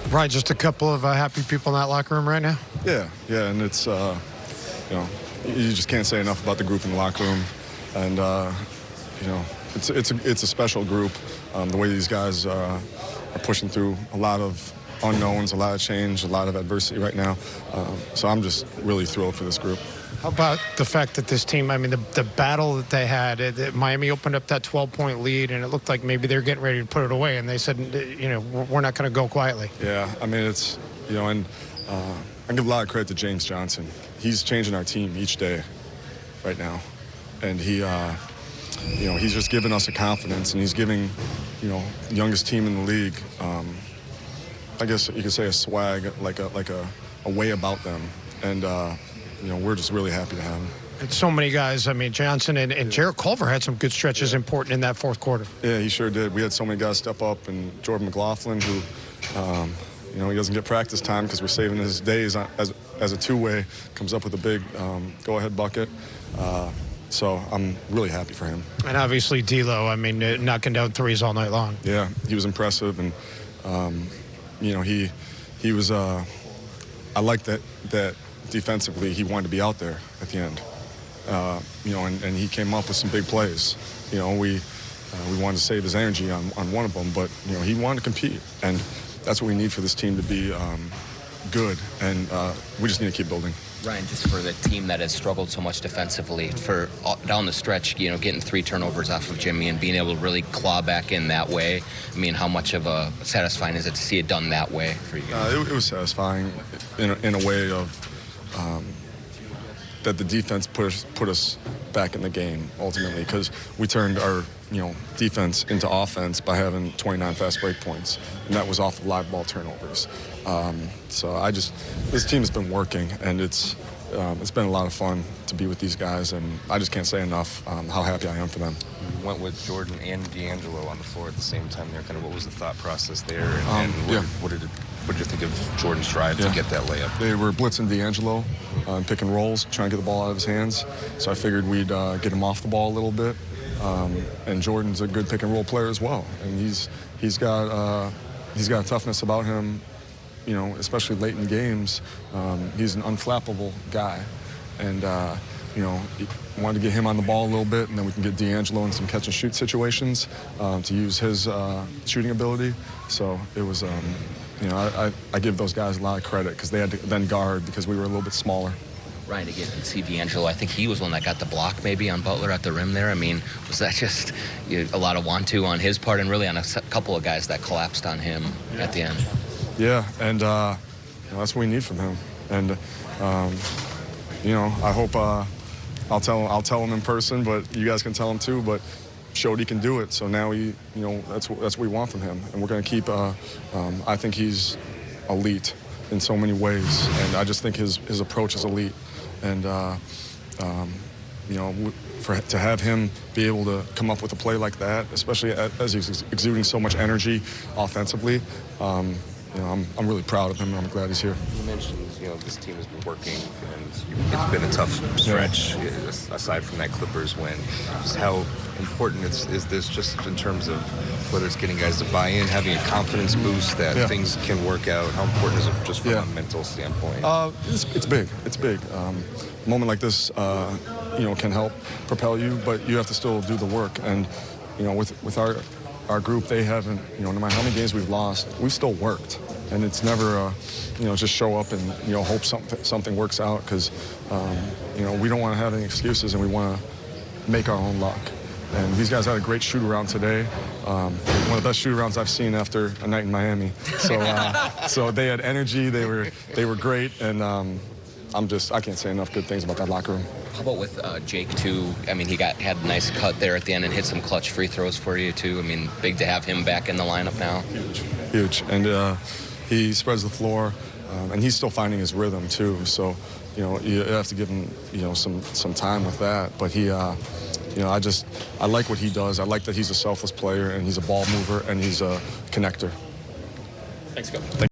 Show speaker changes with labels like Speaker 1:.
Speaker 1: Right, just a couple of happy people in that locker room right now.
Speaker 2: Yeah, and it's you just can't say enough about the group in the locker room, and it's a special group. The way these guys are pushing through a lot of unknowns, a lot of change, a lot of adversity right now. So I'm just really thrilled for this group.
Speaker 1: How about the fact that this team, I mean, the battle that they had, Miami opened up that 12-point lead, and it looked like maybe they're getting ready to put it away, and they said, we're not going to go quietly.
Speaker 2: Yeah, I mean, it's, and I give a lot of credit to James Johnson. He's changing our team each day right now, and he's just giving us a confidence, and he's giving, the youngest team in the league, I guess you could say a swag, like a way about them, and we're just really happy to have him.
Speaker 1: And so many guys, I mean, Johnson and Jarrett Culver had some good stretches important in that fourth quarter.
Speaker 2: Yeah, he sure did. We had so many guys step up, and Jordan McLaughlin, who, he doesn't get practice time because we're saving his days as a two-way, comes up with a big go-ahead bucket. So I'm really happy for him.
Speaker 1: And obviously D'Lo, I mean, knocking down threes all night long.
Speaker 2: Yeah, he was impressive, and he was. I like that defensively he wanted to be out there at the end. And he came up with some big plays. We wanted to save his energy on one of them, but he wanted to compete, and that's what we need for this team to be good, and we just need to keep building.
Speaker 3: Ryan, just for the team that has struggled so much defensively, for down the stretch, getting 3 turnovers off of Jimmy and being able to really claw back in that way, I mean, how much of a satisfying is it to see it done that way for you guys?
Speaker 2: It was satisfying in a way of that the defense put us back in the game ultimately, because we turned our defense into offense by having 29 fast break points, and that was off of live ball turnovers. So this team has been working, and it's been a lot of fun to be with these guys, and I just can't say enough how happy I am for them.
Speaker 4: You went with Jordan and D'Angelo on the floor at the same time there. Kind of what was the thought process there, and what did you think of Jordan's drive to get that layup? They were blitzing D'Angelo, pick and rolls, trying to get the ball out of his hands. So I figured we'd get him off the ball a little bit. And Jordan's a good pick and roll player as well, and he's got a toughness about him, especially late in games. He's an unflappable guy, and wanted to get him on the ball a little bit, and then we can get D'Angelo in some catch and shoot situations to use his shooting ability. So it was, I give those guys a lot of credit because they had to then guard because we were a little bit smaller.
Speaker 3: Ryan, again, see D'Angelo, I think he was one that got the block maybe on Butler at the rim there. I mean, was that just a lot of want-to on his part and really on a couple of guys that collapsed on him at the end?
Speaker 2: Yeah, and that's what we need from him. And, I hope I'll tell him in person, but you guys can tell him too, but showed he can do it. So now that's what we want from him. And we're going to keep, I think he's elite in so many ways, and I just think his approach is elite. And to have him be able to come up with a play like that, especially as he's exuding so much energy offensively, I'm really proud of him, and I'm glad he's here.
Speaker 4: You mentioned, this team has been working, and it's been a tough stretch, aside from that Clippers win. Just how important is this just in terms of whether it's getting guys to buy in, having a confidence boost that things can work out? How important is it just from a mental standpoint?
Speaker 2: It's big. It's big. A moment like this, can help propel you, but you have to still do the work. And, with our group, they haven't, no matter how many games we've lost, we've still worked. And it's never, just show up and, hope something works out, because, we don't want to have any excuses, and we want to make our own luck. And these guys had a great shoot-around today. One of the best shoot-arounds I've seen after a night in Miami. So they had energy, they were great, and I can't say enough good things about that locker room.
Speaker 3: How about with Jake, too? I mean, he had a nice cut there at the end and hit some clutch free throws for you, too. I mean, big to have him back in the lineup now.
Speaker 2: Huge. And he spreads the floor, and he's still finding his rhythm, too. So, you have to give him, some time with that. But he, I like what he does. I like that he's a selfless player, and he's a ball mover, and he's a connector.
Speaker 3: Thanks, Coach.